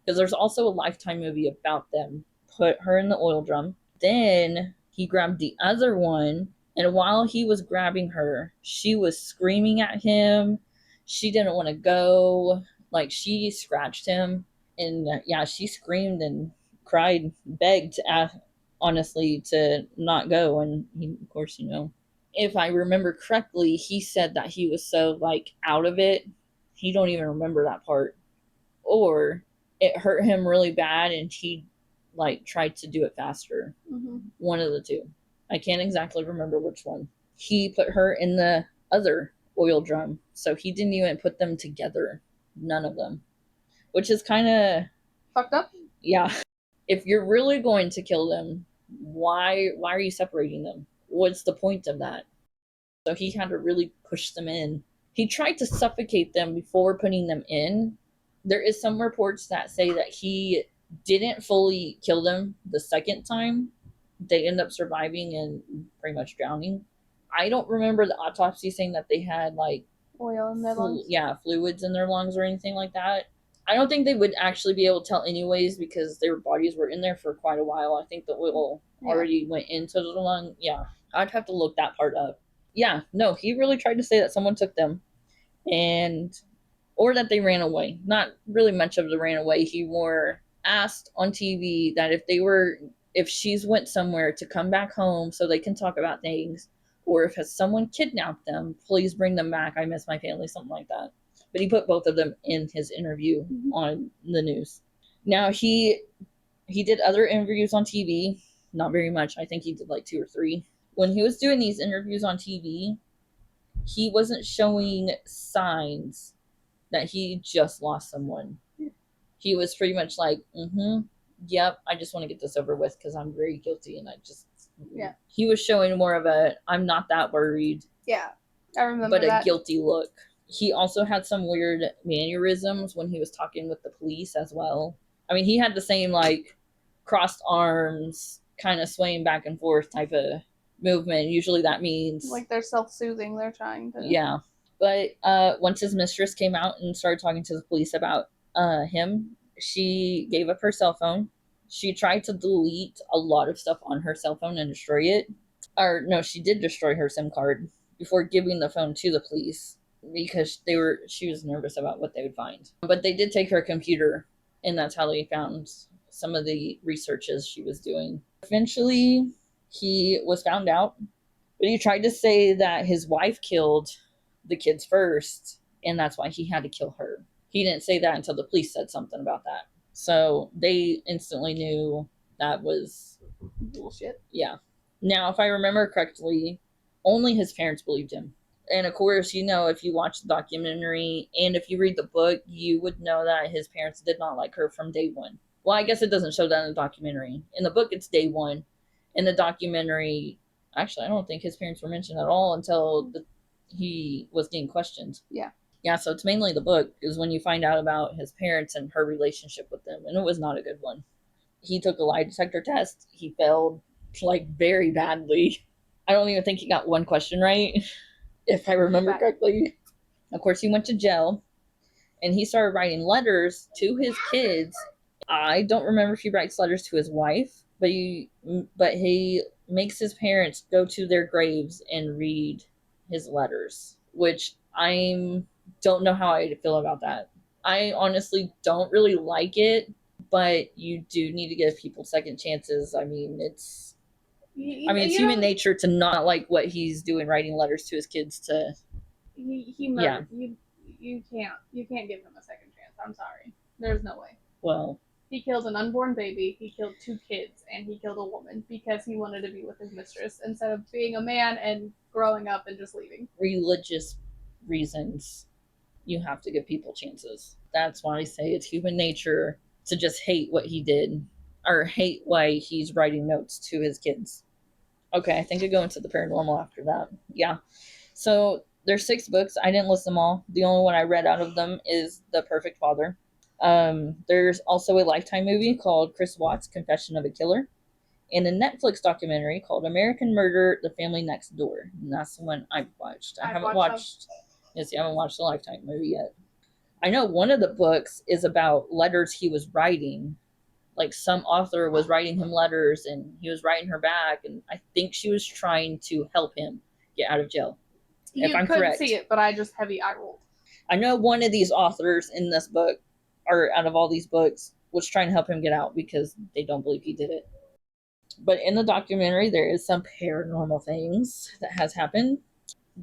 Because there's also a Lifetime movie about them. Put her in the oil drum. Then he grabbed the other one, and while he was grabbing her, she was screaming at him. She didn't want to go. Like, she scratched him. And yeah, she screamed and cried, begged, honestly, to not go. And he, of course, if I remember correctly, he said that he was so, like, out of it, he don't even remember that part. Or it hurt him really bad and he, like, tried to do it faster. One of the two. I can't exactly remember which one. He put her in the other oil drum, so he didn't even put them together. None of them. Which is kind of fucked up. Yeah. If you're really going to kill them, why are you separating them? What's the point of that? So he had to really push them in. He tried to suffocate them before putting them in. There is some reports that say that he didn't fully kill them the second time. They end up surviving and pretty much drowning. I don't remember the autopsy saying that they had, like, oil in their lungs. Yeah, fluids in their lungs or anything like that. I don't think they would actually be able to tell anyways because their bodies were in there for quite a while. I think the oil already went into the lung. Yeah, I'd have to look that part up. Yeah, no, he really tried to say that someone took them or that they ran away. Not really much of the ran away. He more asked on TV that if she's went somewhere to come back home so they can talk about things, or if someone kidnapped them, please bring them back. I miss my family, something like that. But he put both of them in his interview on the news. Now, he did other interviews on TV. Not very much. I think he did like 2 or 3. When he was doing these interviews on TV, he wasn't showing signs that he just lost someone. He was pretty much like, yep, I just want to get this over with because I'm very guilty and he was showing more of a, I'm not that worried. Yeah, I remember but a guilty look. He also had some weird mannerisms when he was talking with the police as well. I mean, he had the same, like, crossed arms, kind of swaying back and forth type of movement. Usually that means, like, they're self-soothing. They're trying to. Yeah. But once his mistress came out and started talking to the police about him, she gave up her cell phone. She tried to delete a lot of stuff on her cell phone and destroy it. Or no, she did destroy her SIM card before giving the phone to the police because she was nervous about what they would find. But they did take her computer, and that's how they found some of the researches she was doing. Eventually, he was found out, but he tried to say that his wife killed the kids first, and that's why he had to kill her. He didn't say that until the police said something about that. So they instantly knew that was bullshit. Yeah. Now, if I remember correctly, only his parents believed him. And of course, if you watch the documentary and if you read the book, you would know that his parents did not like her from day one. Well, I guess it doesn't show that in the documentary. In the book, it's day one. In the documentary, actually, I don't think his parents were mentioned at all until he was getting questioned. Yeah, so it's mainly the book is when you find out about his parents and her relationship with them, and it was not a good one. He took a lie detector test. He failed like very badly. I don't even think he got one question right, if I remember correctly. Of course, he went to jail, and he started writing letters to his kids. I don't remember if he writes letters to his wife, but he makes his parents go to their graves and read his letters, which I don't know how I feel about that. I honestly don't really like it, but you do need to give people second chances. I mean, it's human nature to not like what he's doing, writing letters to his kids. He murdered. You can't give him a second chance. I'm sorry. There's no way. Well, he killed an unborn baby, he killed 2 kids, and he killed a woman because he wanted to be with his mistress instead of being a man and growing up and just leaving. Religious reasons, you have to give people chances. That's why I say it's human nature to just hate what he did or hate why he's writing notes to his kids. Okay, I think I go into the paranormal after that. Yeah. So there's 6 books. I didn't list them all. The only one I read out of them is The Perfect Father. There's also a Lifetime movie called Chris Watts, Confession of a Killer, and a Netflix documentary called American Murder: The Family Next Door. And that's the one I've watched. I haven't watched the Lifetime movie yet. I know one of the books is about letters he was writing. Like some author was writing him letters and he was writing her back, and I think she was trying to help him get out of jail. If I'm correct. See it, but I just heavy eye rolled. I know one of these authors in this book, or out of all these books, was trying to help him get out because they don't believe he did it. But in the documentary, there is some paranormal things that has happened.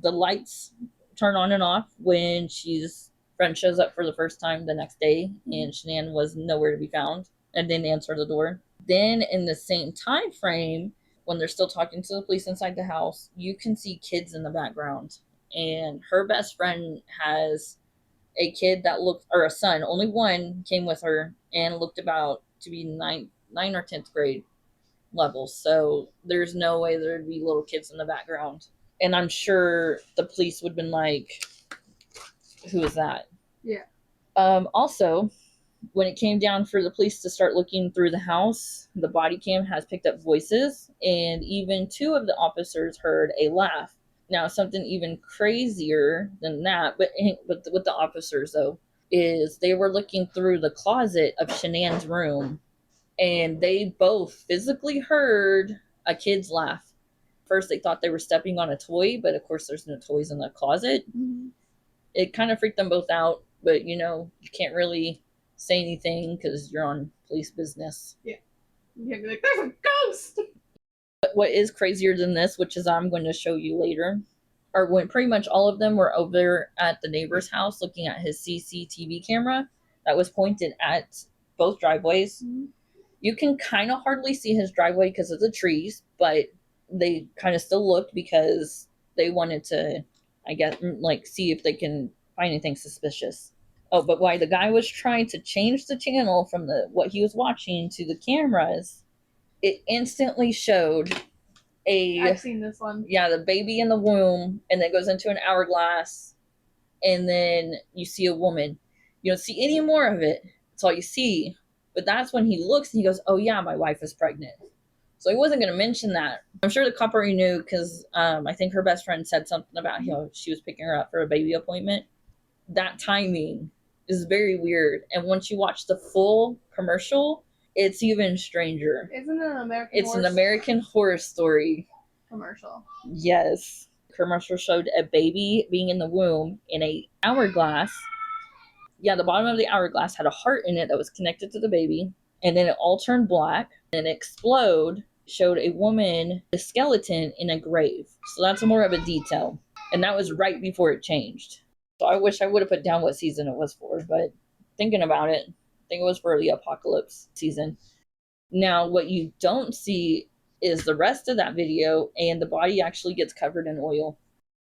The lights turn on and off when she's friend shows up for the first time the next day, and Shanann was nowhere to be found and didn't answer the door. Then in the same time frame, when they're still talking to the police inside the house, you can see kids in the background. And her best friend has a kid that looked, or a son, only one came with her and looked about to be 9 or 10th grade level. So there's no way there'd be little kids in the background. And I'm sure the police would have been like, who is that? Yeah. Also, when it came down for the police to start looking through the house, the body cam has picked up voices, and even 2 of the officers heard a laugh. Now, something even crazier than that, but with the officers though, is they were looking through the closet of Shanann's room, and they both physically heard a kid's laugh. First, they thought they were stepping on a toy, but of course, there's no toys in the closet. Mm-hmm. It kind of freaked them both out, but you can't really say anything because you're on police business. Yeah. You can't be like, there's a ghost! But what is crazier than this, which is I'm going to show you later, are when pretty much all of them were over at the neighbor's house looking at his CCTV camera that was pointed at both driveways. Mm-hmm. You can kind of hardly see his driveway because of the trees, but they kind of still looked because they wanted to, I guess, like see if they can find anything suspicious. Oh, but while the guy was trying to change the channel from what he was watching to the cameras, it instantly showed I've seen this one. Yeah, the baby in the womb, and then it goes into an hourglass, and then you see a woman. You don't see any more of it. That's all you see. But that's when he looks and he goes, oh yeah, my wife is pregnant. So he wasn't going to mention that. I'm sure the cop already knew because I think her best friend said something about she was picking her up for a baby appointment. That timing is very weird. And once you watch the full commercial, it's even stranger. Isn't it an an American Horror Story commercial? Yes. The commercial showed a baby being in the womb in a hourglass. Yeah, the bottom of the hourglass had a heart in it that was connected to the baby, and then it all turned black. And explode showed a woman, a skeleton in a grave. So that's more of a detail. And that was right before it changed. So I wish I would have put down what season it was for, but thinking about it, I think it was for the apocalypse season. Now, what you don't see is the rest of that video, and the body actually gets covered in oil.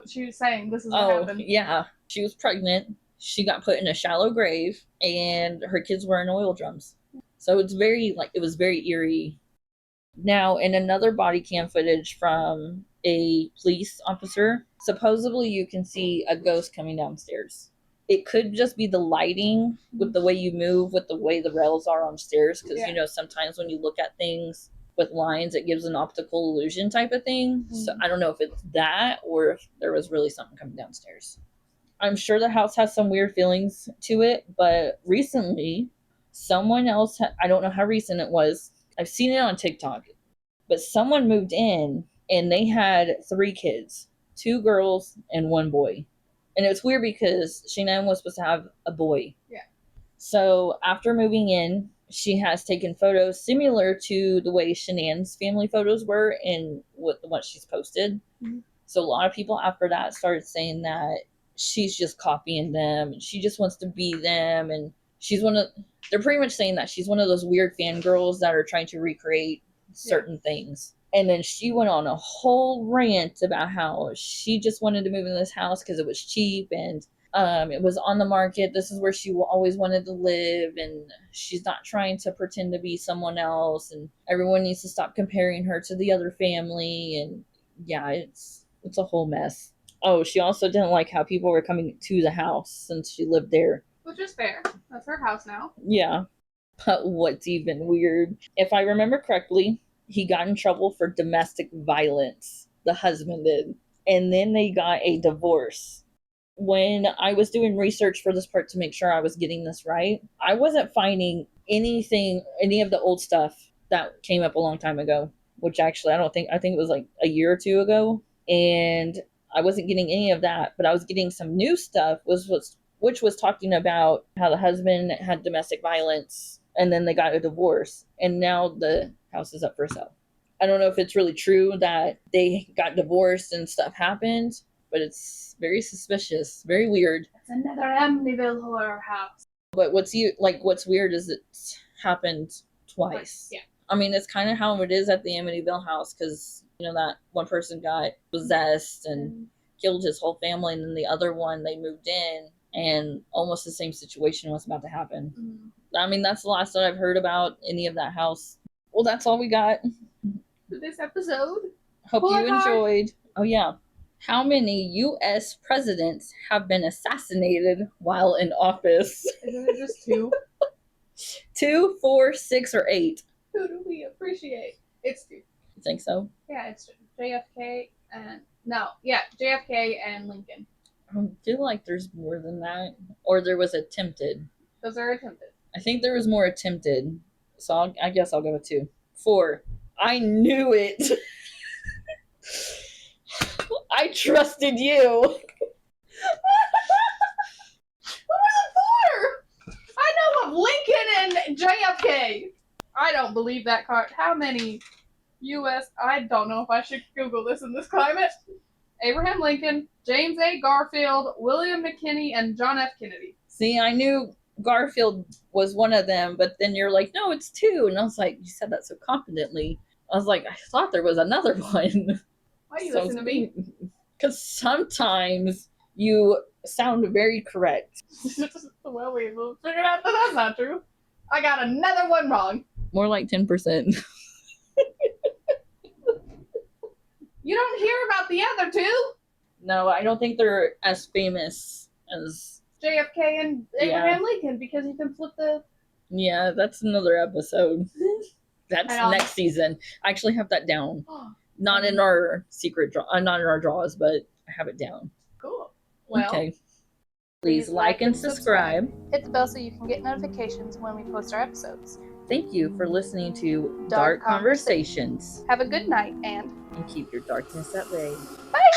She was saying this is what happened. Yeah. She was pregnant. She got put in a shallow grave, and her kids were in oil drums. So it's very, it was very eerie. Now, in another body cam footage from a police officer, supposedly you can see a ghost coming downstairs. It could just be the lighting with the way you move, with the way the rails are on stairs, because you know sometimes when you look at things with lines, it gives an optical illusion type of thing. So I don't know if it's that or if there was really something coming downstairs. I'm sure the house has some weird feelings to it, but recently, someone else, I don't know how recent it was, I've seen it on TikTok, but someone moved in and they had 3 kids, 2 girls and 1 boy. And it's weird because Shanann was supposed to have a boy. Yeah. So after moving in, she has taken photos similar to the way Shanann's family photos were in what she's posted. Mm-hmm. So a lot of people after that started saying that she's just copying them and she just wants to be them, and they're pretty much saying that she's one of those weird fangirls that are trying to recreate certain things. And then she went on a whole rant about how she just wanted to move in this house because it was cheap and it was on the market. This is where she always wanted to live, and she's not trying to pretend to be someone else, and everyone needs to stop comparing her to the other family. And yeah, it's a whole mess. Oh, she also didn't like how people were coming to the house since she lived there. Which is fair. That's her house now. Yeah. But what's even weird, if I remember correctly, he got in trouble for domestic violence. The husband did. And then they got a divorce. When I was doing research for this part to make sure I was getting this right, I wasn't finding any of the old stuff that came up a long time ago, which actually I think it was like a year or 2 ago. And I wasn't getting any of that, but I was getting some new stuff, which was talking about how the husband had domestic violence and then they got a divorce, and now the house is up for sale. I don't know if it's really true that they got divorced and stuff happened, but it's very suspicious, very weird. It's another Amityville horror house. But what's weird is it's happened twice. Yeah. I mean, it's kind of how it is at the Amityville house, because you know that one person got possessed and killed his whole family, and then the other one, they moved in and almost the same situation was about to happen. Mm-hmm. I mean, that's the last that I've heard about any of that house. Well, that's all we got for this episode. Hope you enjoyed. Oh yeah. How many U.S. presidents have been assassinated while in office? Isn't it just 2? 2, 4, 6, or 8? Who do we appreciate? It's 2. You think so? Yeah, it's JFK and Lincoln. I feel like there's more than that. Or there was attempted. Those are attempted. I think there was more attempted. So I guess I'll go with 2. 4. I knew it. I trusted you. What was it for? I know of Lincoln and JFK. I don't believe that card. How many U.S. I don't know if I should Google this in this climate. Abraham Lincoln, James A. Garfield, William McKinney, and John F. Kennedy. See, I knew Garfield was one of them, but then you're like, no, it's 2. And I was like, you said that so confidently. I was like, I thought there was another one. Why are you listening to me? Because sometimes you sound very correct. Well, we will figure out that that's not true. I got another one wrong. More like 10%. You don't hear about the other 2? No, I don't think they're as famous as JFK and Abraham Lincoln, because you can flip the... Yeah, that's another episode. That's next season. I actually have that down. Not in our secret draw, not in our draws, but I have it down. Cool. Well, okay. Please like and subscribe. Hit the bell so you can get notifications when we post our episodes. Thank you for listening to Dark Conversations. Have a good night and keep your darkness at bay. Bye!